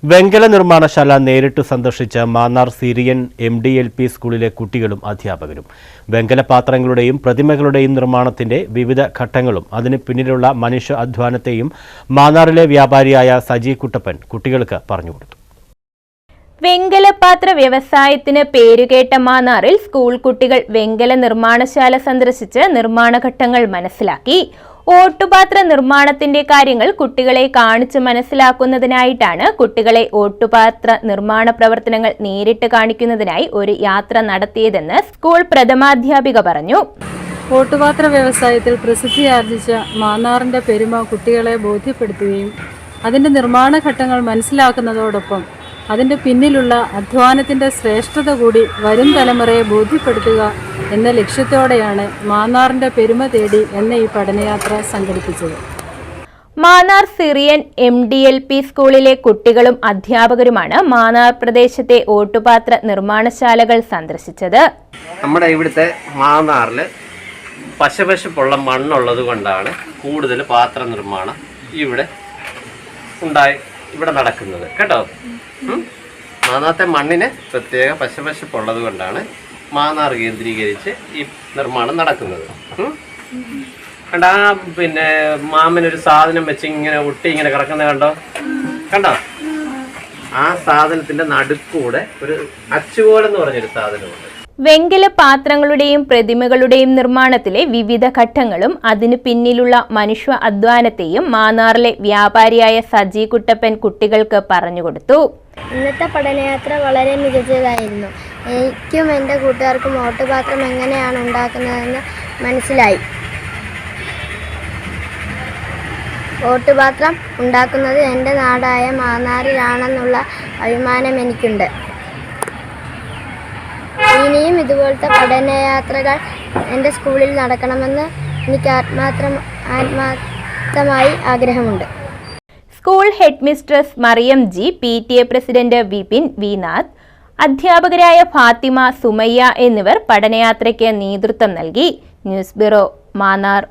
വെങ്കല നിർമ്മാണശാല നേരിട്ട് സന്ദർശിച്ച മാന്നാർ സിറിയൻ MDLP സ്കൂളിലെ കുട്ടികളും അധ്യാപകരും വെങ്കല പാത്രങ്ങളുടെയും പ്രതിമകളുടെയും നിർമ്മാണത്തിന്റെ വിവിധ ഘട്ടങ്ങളും അതിന് പിന്നിലുള്ള മനുഷ്യ അധ്വാനത്തെയും മാന്നാറിലെ വ്യാപാരിയായ സജി കുട്ടപ്പൻ കുട്ടികൾക്ക് പറഞ്ഞുകൊടുത്തു. വെങ്കലപാത്ര വ്യവസായത്തിന് പേരുകേട്ട മാന്നാറിൽ സ്കൂൾ കുട്ടികൾ വെങ്കല നിർമ്മാണശാല സന്ദർശിച്ച് നിർമ്മാണ ഘട്ടങ്ങൾ മനസ്സിലാക്കി. ഓട്ടുപാത്ര നിർമ്മാണത്തിന്റെ കാര്യങ്ങൾ കുട്ടികളെ കാണിച്ച് മനസ്സിലാക്കുന്നതിനായിട്ടാണ് കുട്ടികളെ ഓട്ടുപാത്ര നിർമ്മാണ പ്രവർത്തനങ്ങൾ നേരിട്ട് കാണിക്കുന്നതിനായി ഒരു യാത്ര നടത്തിയതെന്ന് സ്കൂൾ പ്രഥമാധ്യാപിക പറഞ്ഞു. ഓട്ടുപാത്ര വ്യവസായത്തിൽ പ്രസിദ്ധിയാർജിച്ച മാന്നാറിന്റെ പെരുമ കുട്ടികളെ ബോധ്യപ്പെടുത്തുകയും അതിന്റെ നിർമ്മാണ ഘട്ടങ്ങൾ മനസ്സിലാക്കുന്നതോടൊപ്പം അതിന്റെ പിന്നിലുള്ള അധ്വാനത്തിന്റെ ശ്രേഷ്ഠത കൂടി വരും തലമുറയെ ബോധ്യപ്പെടുത്തുക എന്ന ലക്ഷ്യത്തോടെയാണ് മാന്നാറിന്റെ പെരുമ തേടി എന്ന ഈ പഠനയാത്ര സംഘടിപ്പിച്ചത്. മാന്നാർ സിറിയൻ MDLP സ്കൂളിലെ കുട്ടികളും അധ്യാപകരുമാണ് മാന്നാർ പ്രദേശത്തെ ഓട്ടുപാത്ര നിർമ്മാണശാലകൾ സന്ദർശിച്ചത്. നമ്മുടെ ഇവിടുത്തെ മാന്നാറിൽ പശപശപ്പുള്ള മണ്ണുള്ളത് കൊണ്ടാണ് കൂടുതൽ പാത്ര നിർമ്മാണം ഇവിടെ നടക്കുന്നത് കേട്ടോ. മാന്നാറത്തെ മണ്ണിന് പ്രത്യേക പശപശപ്പുള്ളത് കൊണ്ടാണ് മാന്നാർ കേന്ദ്രീകരിച്ച് ഈ നിർമ്മാണം നടക്കുന്നത്. കണ്ടാ പിന്നെ മാമനൊരു സാധനം വെച്ച് ഇങ്ങനെ ഇങ്ങനെ കിടക്കുന്നത് കണ്ടോ ആ സാധനത്തിന്റെ നടുക്കൂടെ ഒരു അച്ചുകോലെന്ന് പറഞ്ഞൊരു സാധനമുണ്ട്. വെങ്കല പാത്രങ്ങളുടെയും പ്രതിമകളുടെയും നിർമ്മാണത്തിലെ വിവിധ ഘട്ടങ്ങളും അതിനു പിന്നിലുള്ള മനുഷ്യ അധ്വാനത്തെയും മാന്നാറിലെ വ്യാപാരിയായ സജി കുട്ടപ്പൻ കുട്ടികൾക്ക് പറഞ്ഞുകൊടുത്തു. ഇന്നത്തെ പഠനയാത്ര വളരെ മികച്ചതായിരുന്നു. എനിക്കും എൻ്റെ കൂട്ടുകാർക്കും ഓട്ടുപാത്രം എങ്ങനെയാണ് ഉണ്ടാക്കുന്നതെന്ന് മനസ്സിലായി. ഓട്ടുപാത്രം ഉണ്ടാക്കുന്നത് എൻ്റെ നാടായ മാന്നാറിലാണെന്നുള്ള അഭിമാനം എനിക്കുണ്ട്. ഇനിയും ഇതുപോലത്തെ പഠനയാത്രകൾ എൻ്റെ സ്കൂളിൽ നടക്കണമെന്ന് എനിക്ക് ആത്മാർത്ഥമായി ആഗ്രഹമുണ്ട്. School head mistress Mariyam G, PTA president Vipin Vinath, അധ്യാപകരായ ഫാത്തിമ, സുമയ്യ എന്നിവർ പഠനയാത്രയ്ക്ക് നേതൃത്വം നൽകി. News bureau, Mannar.